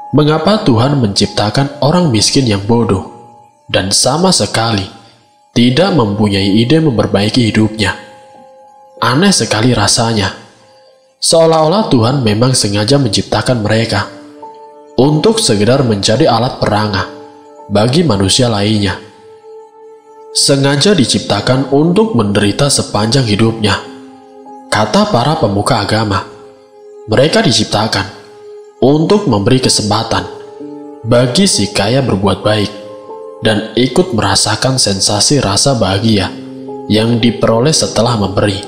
Mengapa Tuhan menciptakan orang miskin yang bodoh dan sama sekali tidak mempunyai ide memperbaiki hidupnya? Aneh sekali rasanya. Seolah-olah Tuhan memang sengaja menciptakan mereka untuk sekedar menjadi alat perangah bagi manusia lainnya. Sengaja diciptakan untuk menderita sepanjang hidupnya. Kata para pemuka agama, mereka diciptakan untuk memberi kesempatan bagi si kaya berbuat baik dan ikut merasakan sensasi rasa bahagia yang diperoleh setelah memberi.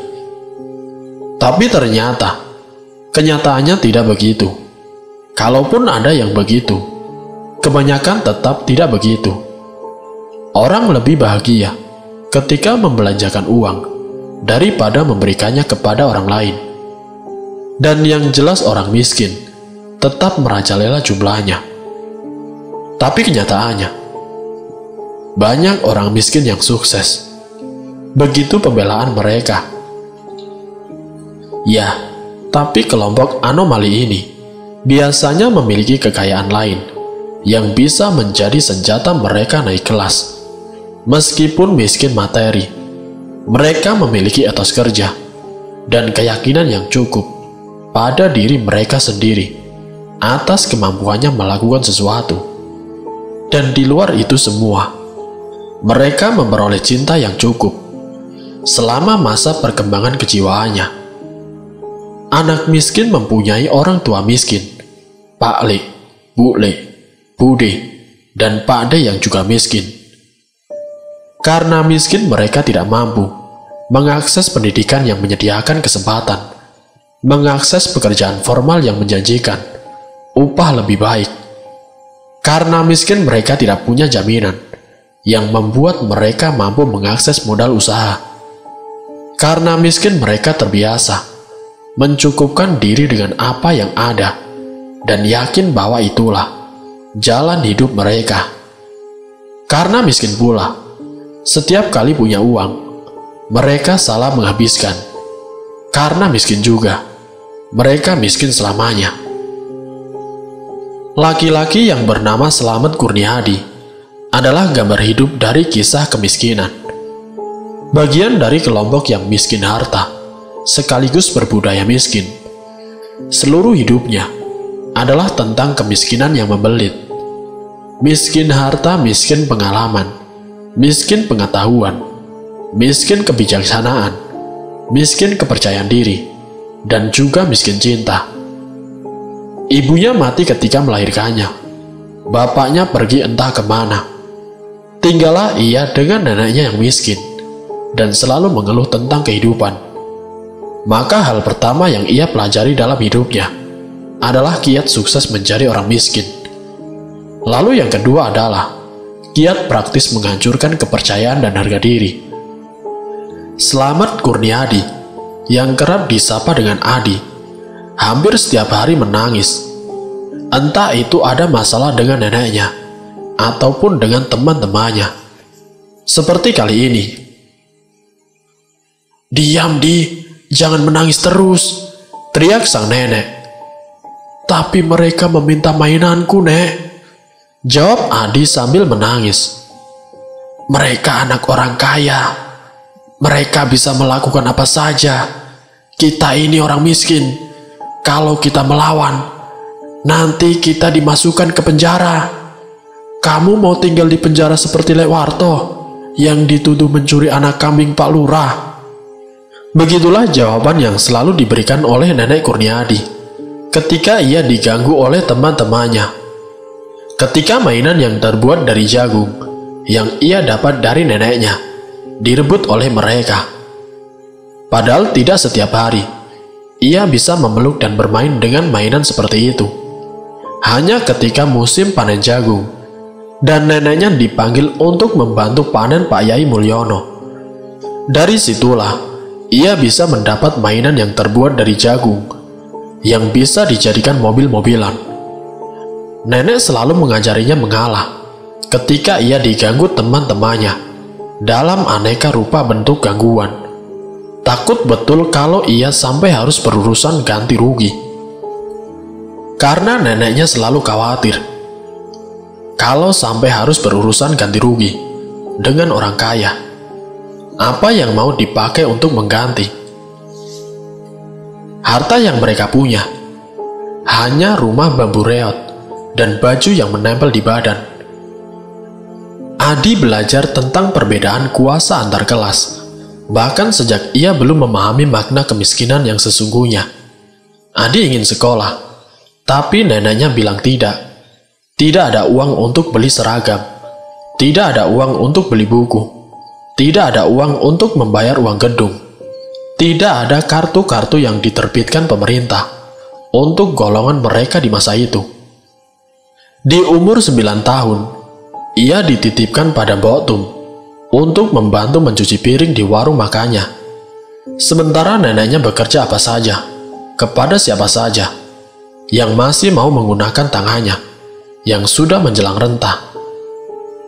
Tapi ternyata, kenyataannya tidak begitu. Kalaupun ada yang begitu, kebanyakan tetap tidak begitu. Orang lebih bahagia ketika membelanjakan uang daripada memberikannya kepada orang lain. Dan yang jelas orang miskin tetap merajalela jumlahnya. Tapi kenyataannya, banyak orang miskin yang sukses. Begitu pembelaan mereka. Ya, tapi kelompok anomali ini biasanya memiliki kekayaan lain yang bisa menjadi senjata mereka naik kelas. Meskipun miskin materi, mereka memiliki etos kerja dan keyakinan yang cukup pada diri mereka sendiri atas kemampuannya melakukan sesuatu. Dan di luar itu semua, mereka memperoleh cinta yang cukup selama masa perkembangan kejiwaannya. Anak miskin mempunyai orang tua miskin, Pak Le, Bu Le, Bude, dan Pak De yang juga miskin. Karena miskin, mereka tidak mampu mengakses pendidikan yang menyediakan kesempatan, mengakses pekerjaan formal yang menjanjikan upah lebih baik. Karena miskin, mereka tidak punya jaminan yang membuat mereka mampu mengakses modal usaha. Karena miskin, mereka terbiasa mencukupkan diri dengan apa yang ada dan yakin bahwa itulah jalan hidup mereka. Karena miskin pula, setiap kali punya uang, mereka salah menghabiskan. Karena miskin juga, mereka miskin selamanya. Laki-laki yang bernama Slamet Kurniadi adalah gambar hidup dari kisah kemiskinan. Bagian dari kelompok yang miskin harta sekaligus berbudaya miskin. Seluruh hidupnya adalah tentang kemiskinan yang membelit. Miskin harta, miskin pengalaman, miskin pengetahuan, miskin kebijaksanaan, miskin kepercayaan diri, dan juga miskin cinta. Ibunya mati ketika melahirkannya. Bapaknya pergi entah kemana. Tinggallah ia dengan neneknya yang miskin dan selalu mengeluh tentang kehidupan. Maka hal pertama yang ia pelajari dalam hidupnya adalah kiat sukses menjadi orang miskin. Lalu yang kedua adalah kiat praktis menghancurkan kepercayaan dan harga diri. Slamet Kurniadi, yang kerap disapa dengan Adi, hampir setiap hari menangis. Entah itu ada masalah dengan neneknya ataupun dengan teman-temannya. Seperti kali ini. "Diam, Di, jangan menangis terus," teriak sang nenek. "Tapi mereka meminta mainanku, Nek," jawab Adi sambil menangis. "Mereka anak orang kaya. Mereka bisa melakukan apa saja. Kita ini orang miskin. Kalau kita melawan, nanti kita dimasukkan ke penjara. Kamu mau tinggal di penjara seperti Lekwarto yang dituduh mencuri anak kambing Pak Lurah?" Begitulah jawaban yang selalu diberikan oleh Nenek Kurniadi ketika ia diganggu oleh teman-temannya. Ketika mainan yang terbuat dari jagung yang ia dapat dari neneknya direbut oleh mereka. Padahal tidak setiap hari ia bisa memeluk dan bermain dengan mainan seperti itu. Hanya ketika musim panen jagung dan neneknya dipanggil untuk membantu panen Pak Yai Mulyono. Dari situlah ia bisa mendapat mainan yang terbuat dari jagung, yang bisa dijadikan mobil-mobilan. Nenek selalu mengajarinya mengalah ketika ia diganggu teman-temannya dalam aneka rupa bentuk gangguan. Takut betul kalau ia sampai harus berurusan ganti rugi. karena neneknya selalu khawatir kalau sampai harus berurusan ganti rugi dengan orang kaya. Apa yang mau dipakai untuk mengganti? Harta yang mereka punya hanya rumah bambu reot dan baju yang menempel di badan. Adi belajar tentang perbedaan kuasa antar kelas, bahkan sejak ia belum memahami makna kemiskinan yang sesungguhnya. Adi ingin sekolah, tapi neneknya bilang tidak. Tidak ada uang untuk beli seragam, tidak ada uang untuk beli buku, tidak ada uang untuk membayar uang gedung, tidak ada kartu-kartu yang diterbitkan pemerintah untuk golongan mereka di masa itu. Di umur 9 tahun, ia dititipkan pada Mbok Tum untuk membantu mencuci piring di warung makannya. Sementara neneknya bekerja apa saja, kepada siapa saja, yang masih mau menggunakan tangannya, yang sudah menjelang rentah.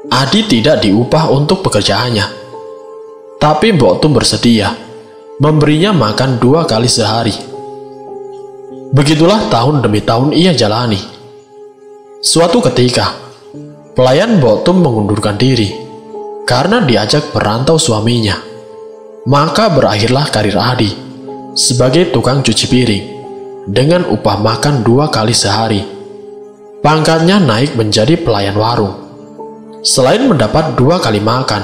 Adi tidak diupah untuk pekerjaannya, tapi Mbok Tum bersedia memberinya makan 2 kali sehari. Begitulah tahun demi tahun ia jalani. Suatu ketika, pelayan Mbok Tum mengundurkan diri karena diajak merantau suaminya. Maka berakhirlah karir Adi sebagai tukang cuci piring dengan upah makan 2 kali sehari. Pangkatnya naik menjadi pelayan warung. Selain mendapat 2 kali makan,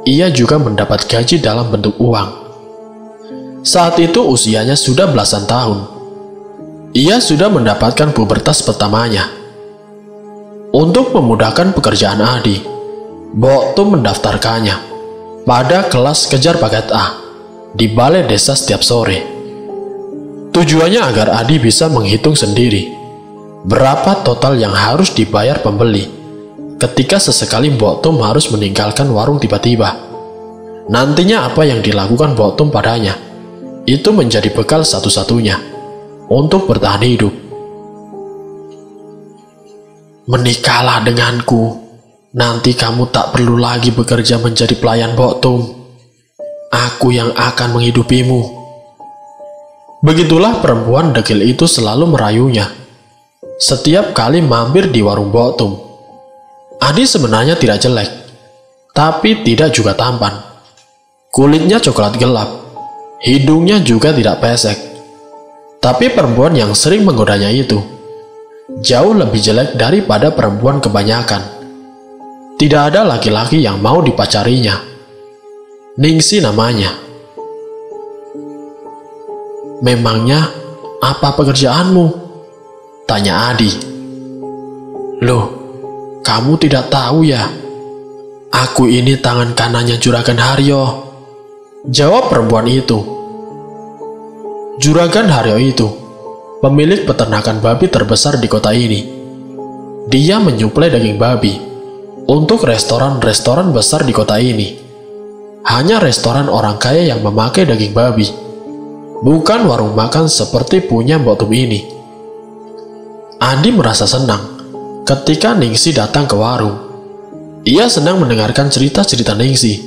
ia juga mendapat gaji dalam bentuk uang. Saat itu usianya sudah belasan tahun. Ia sudah mendapatkan pubertas pertamanya. Untuk memudahkan pekerjaan Adi, Mbok Tum mendaftarkannya pada kelas kejar paket A di balai desa setiap sore. Tujuannya agar Adi bisa menghitung sendiri berapa total yang harus dibayar pembeli ketika sesekali Mbok Tum harus meninggalkan warung tiba-tiba. Nantinya apa yang dilakukan Mbok Tum padanya itu menjadi bekal satu-satunya untuk bertahan hidup. Menikahlah denganku, nanti kamu tak perlu lagi bekerja menjadi pelayan Mbok Tum. Aku yang akan menghidupimu. Begitulah perempuan degil itu selalu merayunya setiap kali mampir di warung Mbok Tum. Adi sebenarnya tidak jelek, tapi tidak juga tampan. Kulitnya coklat gelap, hidungnya juga tidak pesek. Tapi perempuan yang sering menggodanya itu jauh lebih jelek daripada perempuan kebanyakan. Tidak ada laki-laki yang mau dipacarinya. Ningsi namanya. Memangnya apa pekerjaanmu? Tanya Adi. Loh, kamu tidak tahu ya? Aku ini tangan kanannya Juragan Haryo. Jawab perempuan itu. Juragan Haryo itu pemilik peternakan babi terbesar di kota ini. Dia menyuplai daging babi untuk restoran-restoran besar di kota ini. Hanya restoran orang kaya yang memakai daging babi, bukan warung makan seperti punya Mbok Tum ini. Adi merasa senang ketika Ningsi datang ke warung. Ia senang mendengarkan cerita-cerita Ningsi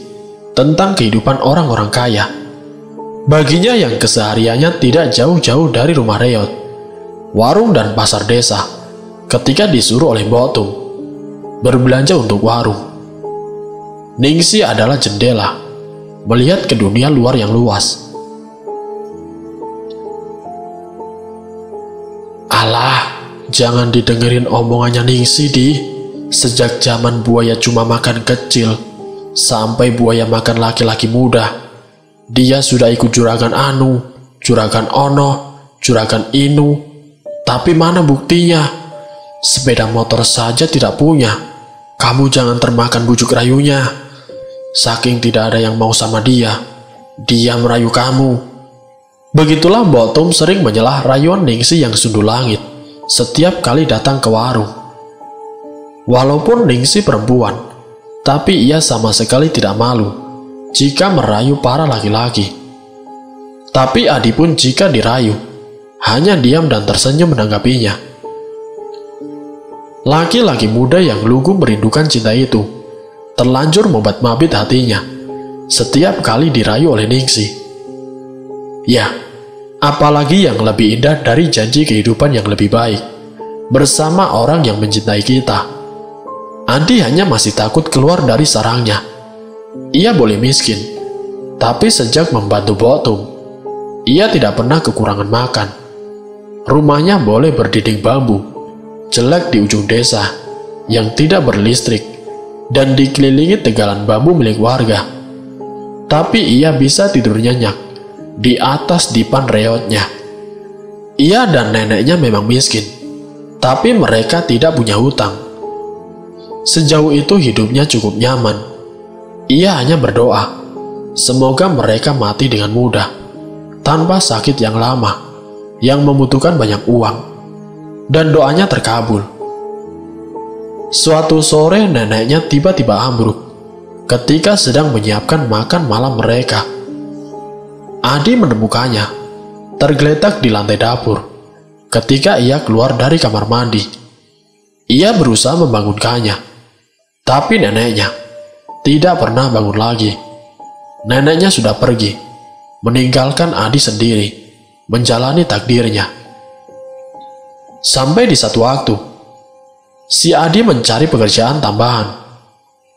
tentang kehidupan orang-orang kaya. Baginya yang kesehariannya tidak jauh-jauh dari rumah reot, warung dan pasar desa, ketika disuruh oleh Mbok Tum berbelanja untuk warung. Ningsi adalah jendela melihat ke dunia luar yang luas. Alah, jangan didengerin omongannya Ningsi di. Sejak zaman buaya cuma makan kecil sampai buaya makan laki-laki muda, dia sudah ikut Juragan Anu, Juragan Ono, Juragan Inu. Tapi mana buktinya? Sepeda motor saja tidak punya. Kamu jangan termakan bujuk rayunya. Saking tidak ada yang mau sama dia, dia merayu kamu. Begitulah Mbok Tum sering menyelah rayuan Ningsi yang sundul langit setiap kali datang ke warung. Walaupun Ningsi perempuan, tapi ia sama sekali tidak malu jika merayu para laki-laki. Tapi Adi pun jika dirayu, hanya diam dan tersenyum menanggapinya. Laki-laki muda yang lugu merindukan cinta itu terlanjur membat-mabit hatinya setiap kali dirayu oleh Ningsi. Ya, apalagi yang lebih indah dari janji kehidupan yang lebih baik. bersama orang yang mencintai kita. Adi hanya masih takut keluar dari sarangnya. Ia boleh miskin, tapi sejak membantu Botum, ia tidak pernah kekurangan makan. Rumahnya boleh berdinding bambu, jelek di ujung desa, yang tidak berlistrik, dan dikelilingi tegalan bambu milik warga. Tapi ia bisa tidur nyenyak di atas dipan reotnya. Ia dan neneknya memang miskin, tapi mereka tidak punya hutang. Sejauh itu hidupnya cukup nyaman. Ia hanya berdoa, semoga mereka mati dengan mudah, tanpa sakit yang lama, yang membutuhkan banyak uang. Dan doanya terkabul. Suatu sore neneknya tiba-tiba ambruk ketika sedang menyiapkan makan malam mereka. Adi menemukannya tergeletak di lantai dapur ketika ia keluar dari kamar mandi. Ia berusaha membangunkannya, tapi neneknya tidak pernah bangun lagi. Neneknya sudah pergi, meninggalkan Adi sendiri menjalani takdirnya. Sampai di satu waktu, si Adi mencari pekerjaan tambahan.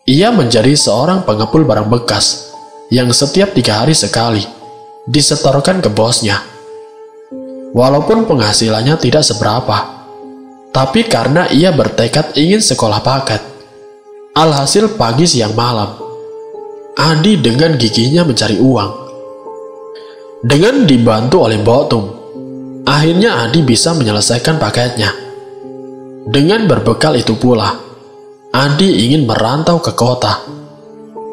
Ia menjadi seorang pengepul barang bekas yang setiap 3 hari sekali disetorkan ke bosnya. Walaupun penghasilannya tidak seberapa, tapi karena ia bertekad ingin sekolah paket, alhasil pagi siang malam, Adi dengan giginya mencari uang. Dengan dibantu oleh Botum, akhirnya Adi bisa menyelesaikan paketnya. Dengan berbekal itu pula, Adi ingin merantau ke kota.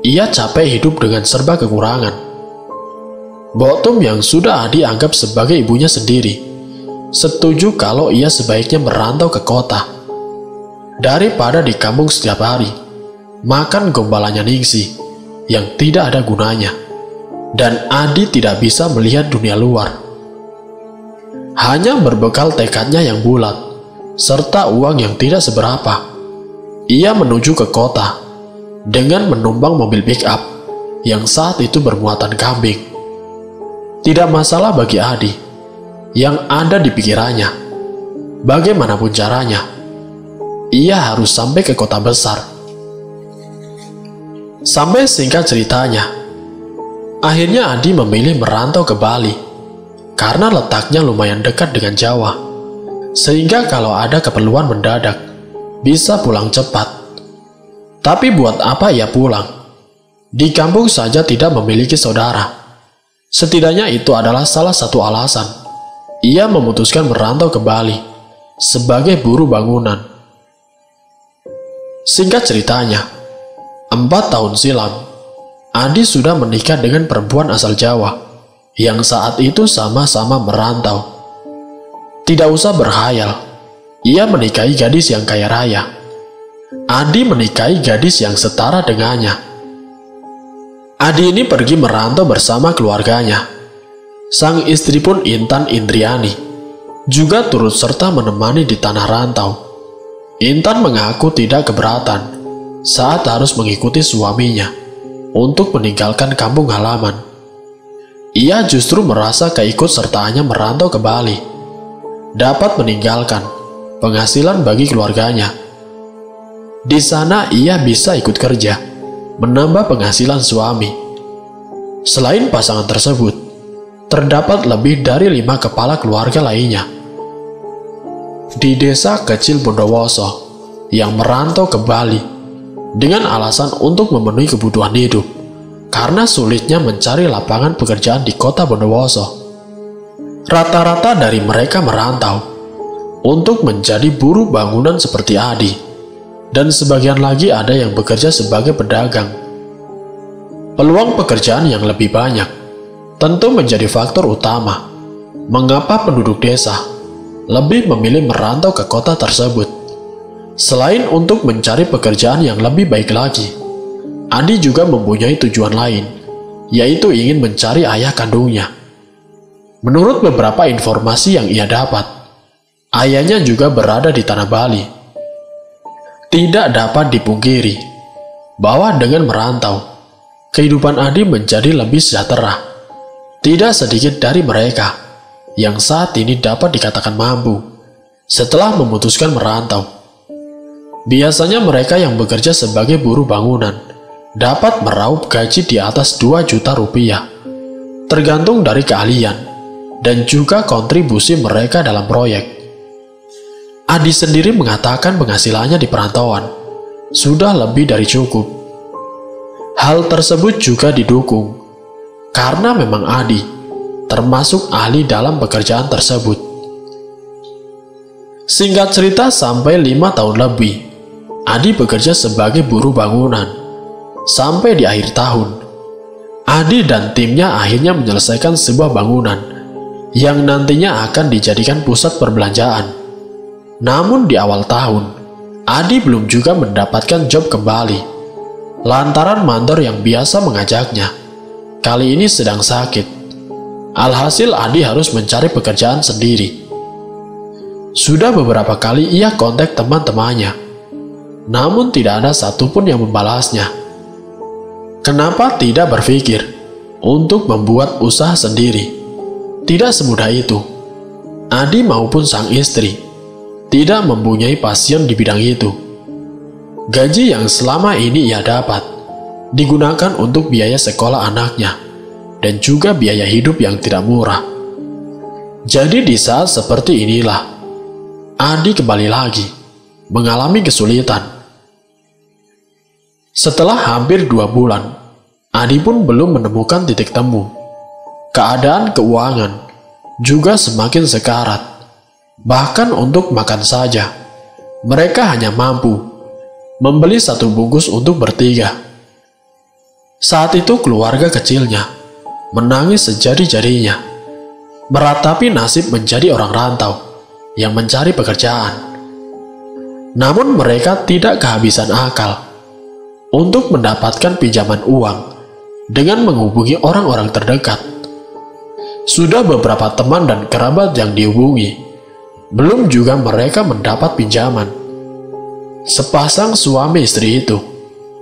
Ia capek hidup dengan serba kekurangan. Botum yang sudah Adi anggap sebagai ibunya sendiri, setuju kalau ia sebaiknya merantau ke kota. Daripada di kampung setiap hari, makan gombalannya Ningsih yang tidak ada gunanya. Dan Adi tidak bisa melihat dunia luar. Hanya berbekal tekadnya yang bulat, serta uang yang tidak seberapa, ia menuju ke kota dengan menumpang mobil pick-up yang saat itu bermuatan kambing. Tidak masalah bagi Adi. Yang ada di pikirannya, bagaimanapun caranya, ia harus sampai ke kota besar. Sampai singkat ceritanya, akhirnya Adi memilih merantau ke Bali karena letaknya lumayan dekat dengan Jawa, sehingga kalau ada keperluan mendadak bisa pulang cepat. Tapi buat apa ia pulang? Di kampung saja tidak memiliki saudara. Setidaknya itu adalah salah satu alasan ia memutuskan merantau ke Bali sebagai buruh bangunan. Singkat ceritanya, 4 tahun silam, Adi sudah menikah dengan perempuan asal Jawa yang saat itu sama-sama merantau. Tidak usah berkhayal, ia menikahi gadis yang kaya raya. Adi menikahi gadis yang setara dengannya. Adi ini pergi merantau bersama keluarganya. Sang istri pun Intan Indriani juga turut serta menemani di tanah rantau. Intan mengaku tidak keberatan saat harus mengikuti suaminya untuk meninggalkan kampung halaman. Ia justru merasa keikutsertaannya merantau ke Bali dapat meninggalkan penghasilan bagi keluarganya. Di sana ia bisa ikut kerja, menambah penghasilan suami. Selain pasangan tersebut, terdapat lebih dari 5 kepala keluarga lainnya di desa kecil Bondowoso yang merantau ke Bali dengan alasan untuk memenuhi kebutuhan hidup karena sulitnya mencari lapangan pekerjaan di kota Bondowoso. Rata-rata dari mereka merantau untuk menjadi buruh bangunan seperti Adi, dan sebagian lagi ada yang bekerja sebagai pedagang. Peluang pekerjaan yang lebih banyak tentu menjadi faktor utama mengapa penduduk desa lebih memilih merantau ke kota tersebut. Selain untuk mencari pekerjaan yang lebih baik lagi, Adi juga mempunyai tujuan lain, yaitu ingin mencari ayah kandungnya. Menurut beberapa informasi yang ia dapat, ayahnya juga berada di tanah Bali. Tidak dapat dipungkiri bahwa dengan merantau, kehidupan Adi menjadi lebih sejahtera. Tidak sedikit dari mereka yang saat ini dapat dikatakan mampu, setelah memutuskan merantau. Biasanya mereka yang bekerja sebagai buruh bangunan dapat meraup gaji di atas 2 juta rupiah, tergantung dari keahlian dan juga kontribusi mereka dalam proyek. Adi sendiri mengatakan penghasilannya di perantauan sudah lebih dari cukup. Hal tersebut juga didukung karena memang Adi termasuk ahli dalam pekerjaan tersebut. Singkat cerita, sampai 5 tahun lebih Adi bekerja sebagai buruh bangunan. Sampai di akhir tahun, Adi dan timnya akhirnya menyelesaikan sebuah bangunan yang nantinya akan dijadikan pusat perbelanjaan. Namun di awal tahun, Adi belum juga mendapatkan job kembali, lantaran mandor yang biasa mengajaknya kali ini sedang sakit. Alhasil Adi harus mencari pekerjaan sendiri. Sudah beberapa kali ia kontak teman-temannya, namun tidak ada satupun yang membalasnya. Kenapa tidak berpikir untuk membuat usaha sendiri? Tidak semudah itu. Adi maupun sang istri tidak mempunyai passion di bidang itu. Gaji yang selama ini ia dapat digunakan untuk biaya sekolah anaknya dan juga biaya hidup yang tidak murah. Jadi di saat seperti inilah Adi kembali lagi mengalami kesulitan. Setelah hampir 2 bulan, Adi pun belum menemukan titik temu. Keadaan keuangan juga semakin sekarat. Bahkan untuk makan saja, mereka hanya mampu membeli 1 bungkus untuk bertiga. Saat itu keluarga kecilnya menangis sejadi-jadinya, meratapi nasib menjadi orang rantau yang mencari pekerjaan. Namun mereka tidak kehabisan akal untuk mendapatkan pinjaman uang dengan menghubungi orang-orang terdekat. Sudah beberapa teman dan kerabat yang dihubungi, belum juga mereka mendapat pinjaman. Sepasang suami istri itu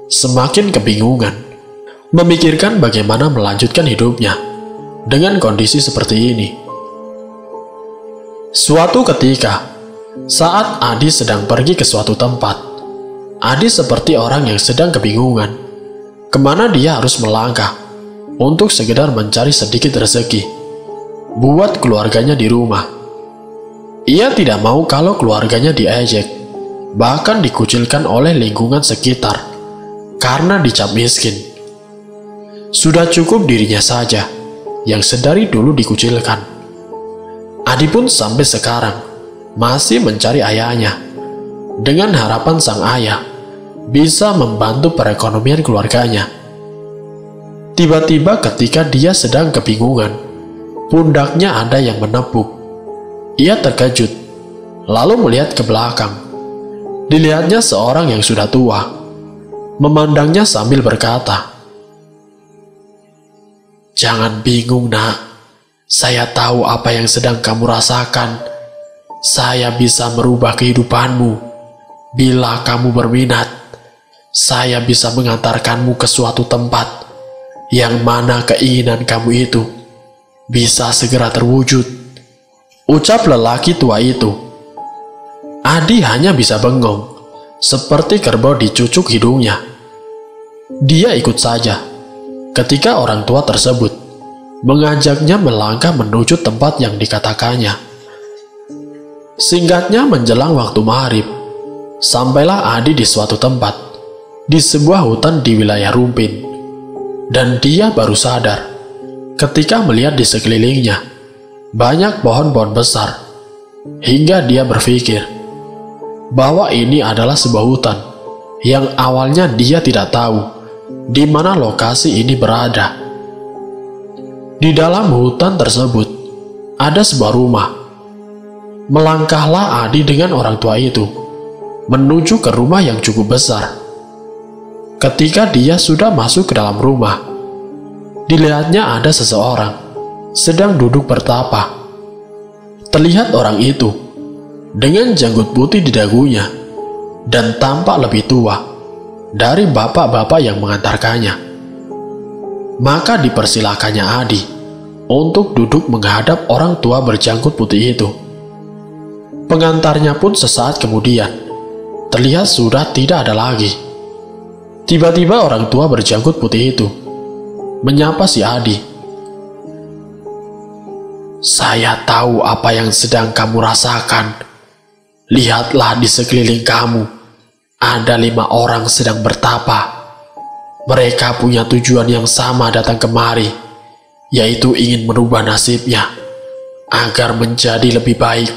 semakin kebingungan, memikirkan bagaimana melanjutkan hidupnya dengan kondisi seperti ini. Suatu ketika, saat Adi sedang pergi ke suatu tempat, Adi seperti orang yang sedang kebingungan kemana dia harus melangkah untuk sekedar mencari sedikit rezeki buat keluarganya di rumah. Ia tidak mau kalau keluarganya diejek, bahkan dikucilkan oleh lingkungan sekitar karena dicap miskin. Sudah cukup dirinya saja yang sedari dulu dikucilkan. Adi pun sampai sekarang masih mencari ayahnya dengan harapan sang ayah bisa membantu perekonomian keluarganya. Tiba-tiba ketika dia sedang kebingungan, pundaknya ada yang menepuk. Ia terkejut, lalu melihat ke belakang. Dilihatnya seorang yang sudah tua, memandangnya sambil berkata, "Jangan bingung, Nak. Saya tahu apa yang sedang kamu rasakan. Saya bisa merubah kehidupanmu. Bila kamu berminat, saya bisa mengantarkanmu ke suatu tempat yang mana keinginan kamu itu bisa segera terwujud." Ucap lelaki tua itu. Adi hanya bisa bengong, seperti kerbau dicucuk hidungnya. Dia ikut saja ketika orang tua tersebut mengajaknya melangkah menuju tempat yang dikatakannya. Singkatnya, menjelang waktu maghrib, sampailah Adi di suatu tempat, di sebuah hutan di wilayah Rumpin. Dan dia baru sadar ketika melihat di sekelilingnya banyak pohon-pohon besar, hingga dia berpikir bahwa ini adalah sebuah hutan yang awalnya dia tidak tahu di mana lokasi ini berada. Di dalam hutan tersebut ada sebuah rumah. Melangkahlah Adi dengan orang tua itu menuju ke rumah yang cukup besar. Ketika dia sudah masuk ke dalam rumah, dilihatnya ada seseorang sedang duduk bertapa. Terlihat orang itu dengan janggut putih di dagunya dan tampak lebih tua dari bapak-bapak yang mengantarkannya. Maka dipersilakannya Adi untuk duduk menghadap orang tua berjanggut putih itu. Pengantarnya pun sesaat kemudian terlihat sudah tidak ada lagi. Tiba-tiba orang tua berjanggut putih itu menyapa si Adi. "Saya tahu apa yang sedang kamu rasakan. Lihatlah di sekeliling kamu, ada 5 orang sedang bertapa. Mereka punya tujuan yang sama datang kemari, yaitu ingin merubah nasibnya agar menjadi lebih baik."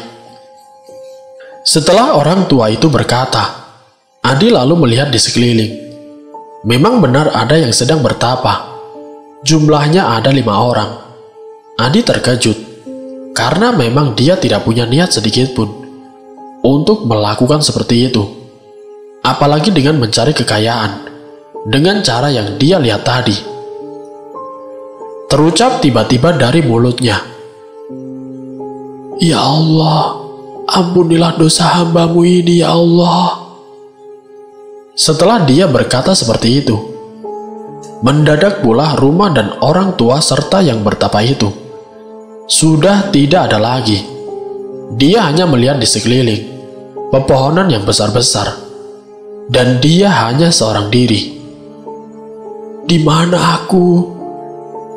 Setelah orang tua itu berkata, Adi lalu melihat di sekeliling. Memang benar ada yang sedang bertapa. Jumlahnya ada 5 orang. Adi terkejut, karena memang dia tidak punya niat sedikit pun untuk melakukan seperti itu. Apalagi dengan mencari kekayaan, dengan cara yang dia lihat tadi. Terucap tiba-tiba dari mulutnya, "Ya Allah, ampunilah dosa hamba-Mu ini, ya Allah." Setelah dia berkata seperti itu, mendadak pula rumah dan orang tua serta yang bertapa itu sudah tidak ada lagi. Dia hanya melihat di sekeliling pepohonan yang besar-besar, dan dia hanya seorang diri. "Di mana aku?"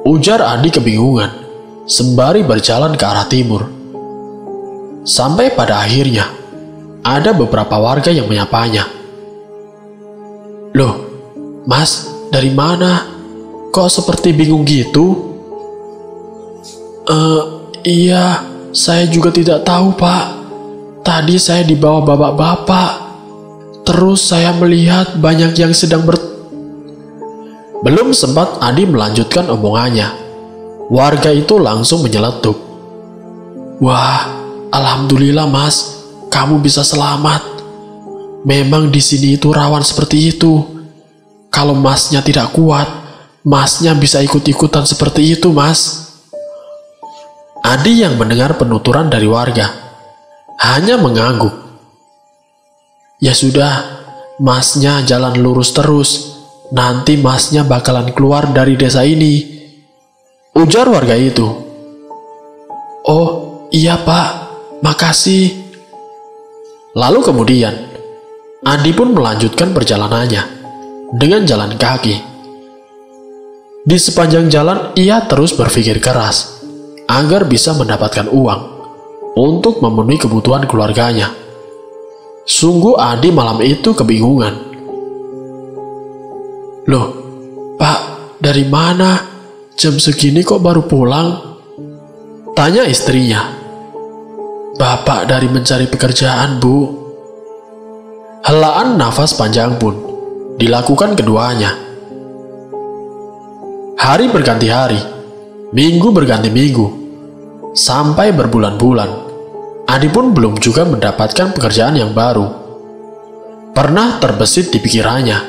ujar Adi kebingungan sembari berjalan ke arah timur. Sampai pada akhirnya ada beberapa warga yang menyapanya. "Loh, Mas, dari mana? Kok seperti bingung gitu?" Iya, saya juga tidak tahu, Pak. Tadi saya dibawa bapak-bapak. Terus saya melihat banyak yang sedang Belum sempat Adi melanjutkan omongannya, warga itu langsung menyeletuk. "Wah, alhamdulillah Mas, kamu bisa selamat. Memang di sini itu rawan seperti itu. Kalau Masnya tidak kuat, Masnya bisa ikut-ikutan seperti itu, Mas." Adi yang mendengar penuturan dari warga hanya mengangguk. "Ya sudah, Masnya jalan lurus terus. Nanti Masnya bakalan keluar dari desa ini," ujar warga itu. "Oh iya Pak, makasih." Lalu kemudian Adi pun melanjutkan perjalanannya dengan jalan kaki. Di sepanjang jalan ia terus berpikir keras agar bisa mendapatkan uang untuk memenuhi kebutuhan keluarganya. Sungguh Adi malam itu kebingungan. "Loh, Pak, dari mana? Jam segini kok baru pulang?" tanya istrinya. "Bapak dari mencari pekerjaan, Bu." Helaan nafas panjang pun dilakukan keduanya. Hari berganti hari, minggu berganti minggu, sampai berbulan-bulan. Adi pun belum juga mendapatkan pekerjaan yang baru. Pernah terbesit di pikirannya,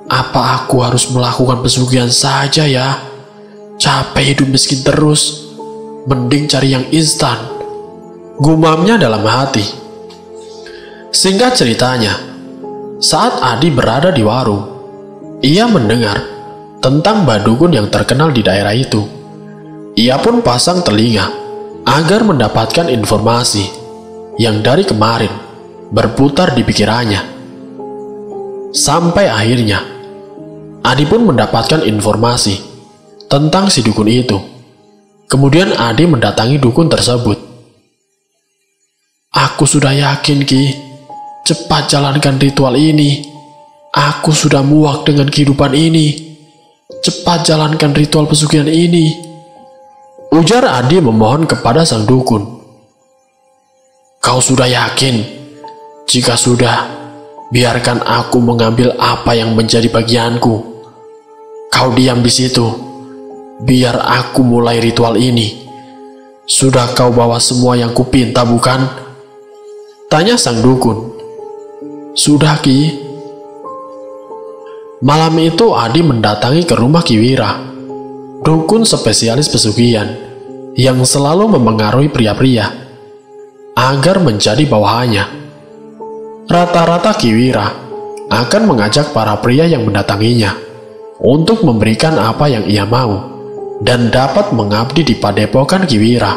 "Apa aku harus melakukan pesugihan saja ya? Capek hidup miskin terus. Mending cari yang instan," gumamnya dalam hati. Singkat ceritanya, saat Adi berada di warung, ia mendengar tentang badukun yang terkenal di daerah itu. Ia pun pasang telinga agar mendapatkan informasi yang dari kemarin berputar di pikirannya. Sampai akhirnya, Adi pun mendapatkan informasi tentang si dukun itu. Kemudian Adi mendatangi dukun tersebut. "Aku sudah yakin, Ki. Cepat jalankan ritual ini. Aku sudah muak dengan kehidupan ini. Cepat jalankan ritual pesugihan ini," ujar Adi memohon kepada sang dukun. "Kau sudah yakin? Jika sudah, biarkan aku mengambil apa yang menjadi bagianku. Kau diam di situ, biar aku mulai ritual ini. Sudah kau bawa semua yang kupinta, bukan?" tanya sang dukun. "Sudah, Ki." Malam itu Adi mendatangi ke rumah Ki Wira, dukun spesialis pesugihan yang selalu memengaruhi pria-pria agar menjadi bawahannya. Rata-rata Ki Wira akan mengajak para pria yang mendatanginya untuk memberikan apa yang ia mau dan dapat mengabdi di padepokan Ki Wira.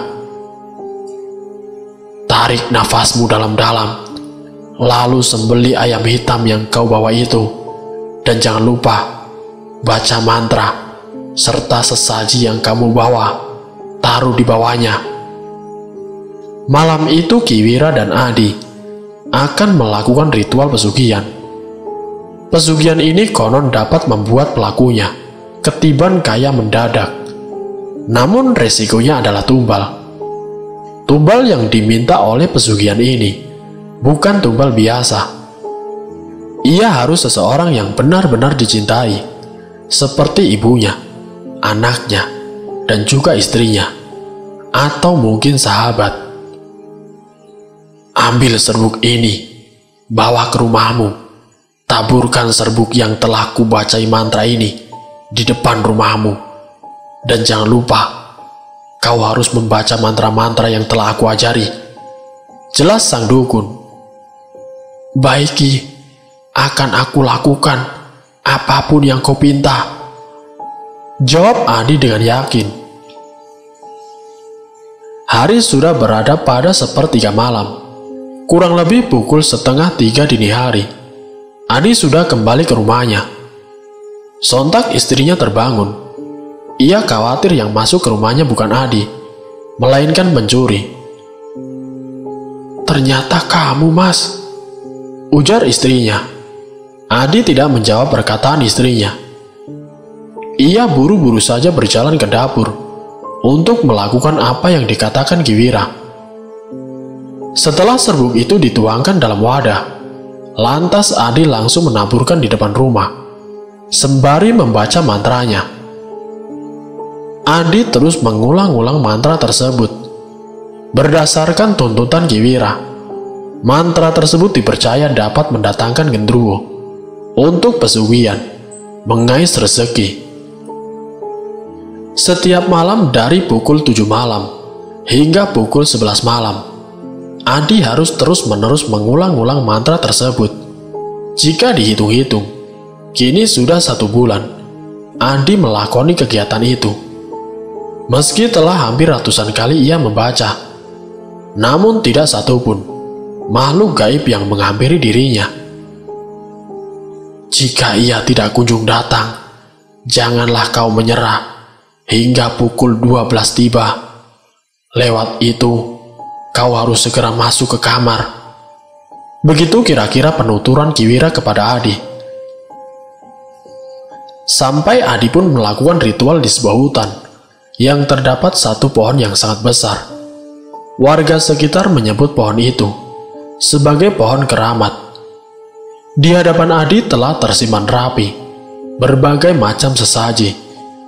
Tarik nafasmu dalam-dalam, lalu sembelih ayam hitam yang kau bawa itu. Dan jangan lupa, baca mantra, serta sesaji yang kamu bawa, taruh di bawahnya. Malam itu Kiwira dan Adi akan melakukan ritual pesugihan. Pesugihan ini konon dapat membuat pelakunya ketiban kaya mendadak. Namun resikonya adalah tumbal. Tumbal yang diminta oleh pesugihan ini bukan tumbal biasa. Ia harus seseorang yang benar-benar dicintai, seperti ibunya, anaknya, dan juga istrinya, atau mungkin sahabat. Ambil serbuk ini, bawa ke rumahmu, taburkan serbuk yang telah kubacai mantra ini di depan rumahmu, dan jangan lupa, kau harus membaca mantra-mantra yang telah aku ajari. Jelas sang dukun. Baik Ki, akan aku lakukan apapun yang kau pinta, jawab Adi dengan yakin. Hari sudah berada pada sepertiga malam. Kurang lebih pukul 2:30 dini hari. Adi sudah kembali ke rumahnya. Sontak istrinya terbangun. Ia khawatir yang masuk ke rumahnya bukan Adi, melainkan pencuri. Ternyata kamu, Mas, ujar istrinya. Adi tidak menjawab perkataan istrinya. Ia buru-buru saja berjalan ke dapur untuk melakukan apa yang dikatakan Kiwira. Setelah serbuk itu dituangkan dalam wadah, lantas Adi langsung menaburkan di depan rumah, sembari membaca mantranya. Adi terus mengulang-ulang mantra tersebut. Berdasarkan tuntutan Kiwira, mantra tersebut dipercaya dapat mendatangkan genderuwo untuk pesugihan, mengais rezeki. Setiap malam dari pukul 7 malam hingga pukul 11 malam, Adi harus terus-menerus mengulang-ulang mantra tersebut. Jika dihitung-hitung, kini sudah 1 bulan Adi melakoni kegiatan itu. Meski telah hampir ratusan kali ia membaca, namun tidak satupun makhluk gaib yang menghampiri dirinya. Jika ia tidak kunjung datang, janganlah kau menyerah hingga pukul 12 tiba. Lewat itu, kau harus segera masuk ke kamar. Begitu kira-kira penuturan Kiwira kepada Adi. Sampai Adi pun melakukan ritual di sebuah hutan yang terdapat 1 pohon yang sangat besar. Warga sekitar menyebut pohon itu sebagai pohon keramat. Di hadapan Adi telah tersimpan rapi berbagai macam sesaji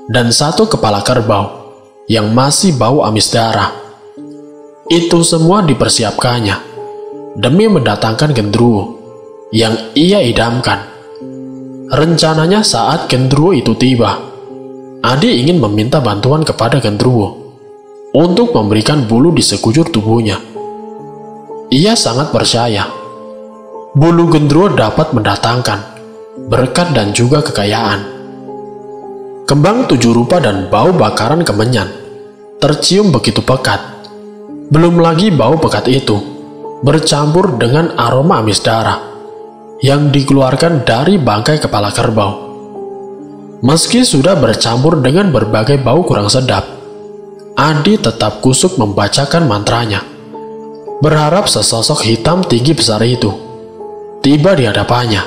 dan 1 kepala kerbau yang masih bau amis darah. Itu semua dipersiapkannya demi mendatangkan genderuwo yang ia idamkan. Rencananya saat genderuwo itu tiba, Adi ingin meminta bantuan kepada genderuwo untuk memberikan bulu di sekujur tubuhnya. Ia sangat percaya bulu genderuwo dapat mendatangkan berkat dan juga kekayaan. Kembang 7 rupa dan bau bakaran kemenyan tercium begitu pekat. Belum lagi bau pekat itu bercampur dengan aroma amis darah yang dikeluarkan dari bangkai kepala kerbau. Meski sudah bercampur dengan berbagai bau kurang sedap, Adi tetap kusuk membacakan mantranya, berharap sesosok hitam tinggi besar itu tiba di hadapannya.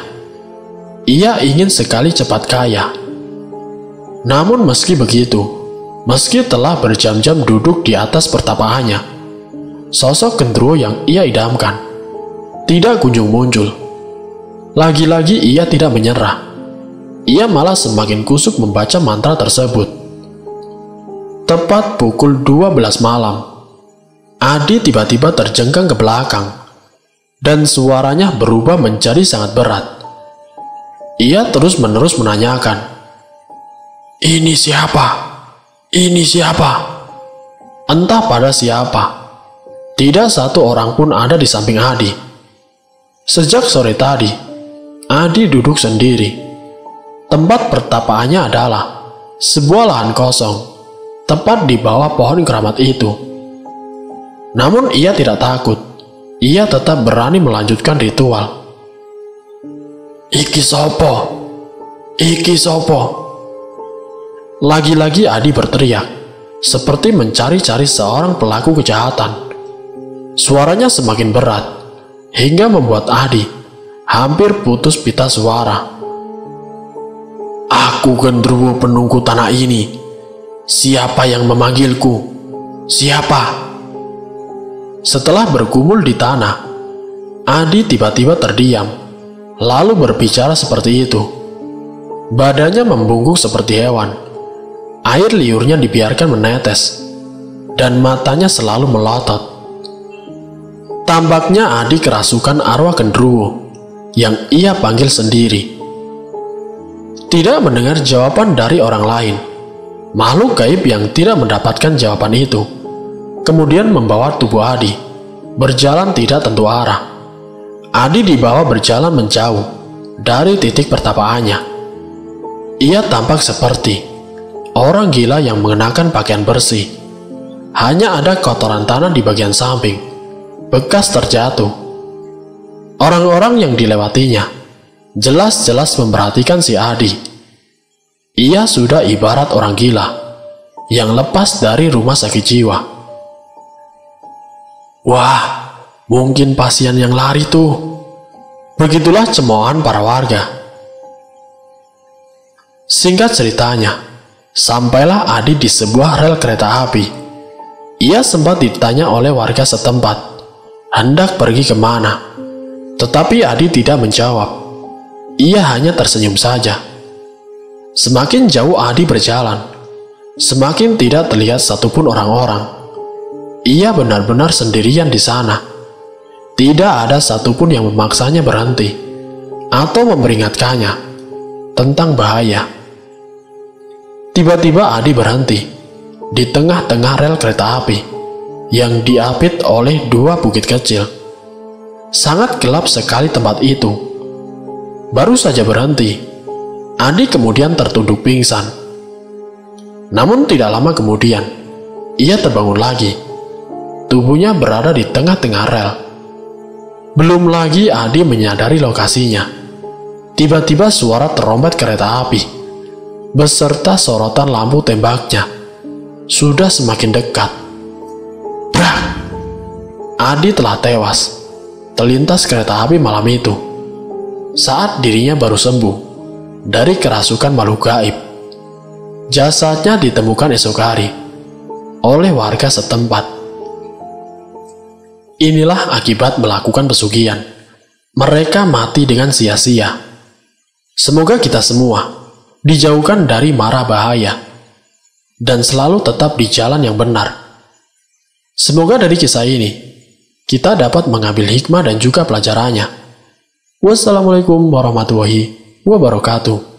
Ia ingin sekali cepat kaya. Namun meski begitu, meski telah berjam-jam duduk di atas pertapaannya, sosok genderuwo yang ia idamkan tidak kunjung muncul. Lagi-lagi ia tidak menyerah. Ia malah semakin kusuk membaca mantra tersebut. Tepat pukul 12 malam, Adi tiba-tiba terjengkang ke belakang dan suaranya berubah menjadi sangat berat. Ia terus-menerus menanyakan, "Ini siapa? Ini siapa?" Entah pada siapa. Tidak 1 orang pun ada di samping Adi. Sejak sore tadi, Adi duduk sendiri. Tempat pertapaannya adalah sebuah lahan kosong, tepat di bawah pohon keramat itu. Namun ia tidak takut. ia tetap berani melanjutkan ritual. Iki sopo? Iki sopo? Lagi-lagi Adi berteriak, seperti mencari-cari seorang pelaku kejahatan. Suaranya semakin berat, hingga membuat Adi hampir putus pita suara. Aku genderuwo penunggu tanah ini. Siapa yang memanggilku? Siapa? Setelah bergumul di tanah, Adi tiba-tiba terdiam, lalu berbicara seperti itu. Badannya membungkuk seperti hewan. Air liurnya dibiarkan menetes, dan matanya selalu melotot. Tampaknya Adi kerasukan arwah genderuwo yang ia panggil sendiri. Tidak mendengar jawaban dari orang lain, makhluk gaib yang tidak mendapatkan jawaban itu kemudian membawa tubuh Adi berjalan tidak tentu arah. Adi dibawa berjalan menjauh dari titik pertapaannya. Ia tampak seperti orang gila yang mengenakan pakaian bersih. Hanya ada kotoran tanah di bagian samping, bekas terjatuh. Orang-orang yang dilewatinya jelas-jelas memperhatikan si Adi. Ia sudah ibarat orang gila yang lepas dari rumah sakit jiwa. Wah, mungkin pasien yang lari tuh. Begitulah cemoohan para warga. Singkat ceritanya, sampailah Adi di sebuah rel kereta api. Ia sempat ditanya oleh warga setempat hendak pergi kemana, tetapi Adi tidak menjawab. Ia hanya tersenyum saja. Semakin jauh Adi berjalan, semakin tidak terlihat satupun orang-orang. Ia benar-benar sendirian di sana. Tidak ada satupun yang memaksanya berhenti atau memperingatkannya tentang bahaya. Tiba-tiba Adi berhenti di tengah-tengah rel kereta api yang diapit oleh dua bukit kecil. Sangat gelap sekali tempat itu. Baru saja berhenti, Adi kemudian tertunduk pingsan. Namun tidak lama kemudian, ia terbangun lagi. Tubuhnya berada di tengah-tengah rel. Belum lagi Adi menyadari lokasinya. Tiba-tiba suara terompet kereta api beserta sorotan lampu tembaknya sudah semakin dekat. Brak! Adi telah tewas terlintas kereta api malam itu saat dirinya baru sembuh dari kerasukan makhluk gaib. Jasadnya ditemukan esok hari oleh warga setempat. Inilah akibat melakukan pesugihan. Mereka mati dengan sia-sia. Semoga kita semua dijauhkan dari mara bahaya dan selalu tetap di jalan yang benar. Semoga dari kisah ini kita dapat mengambil hikmah dan juga pelajarannya. Wassalamualaikum warahmatullahi wabarakatuh.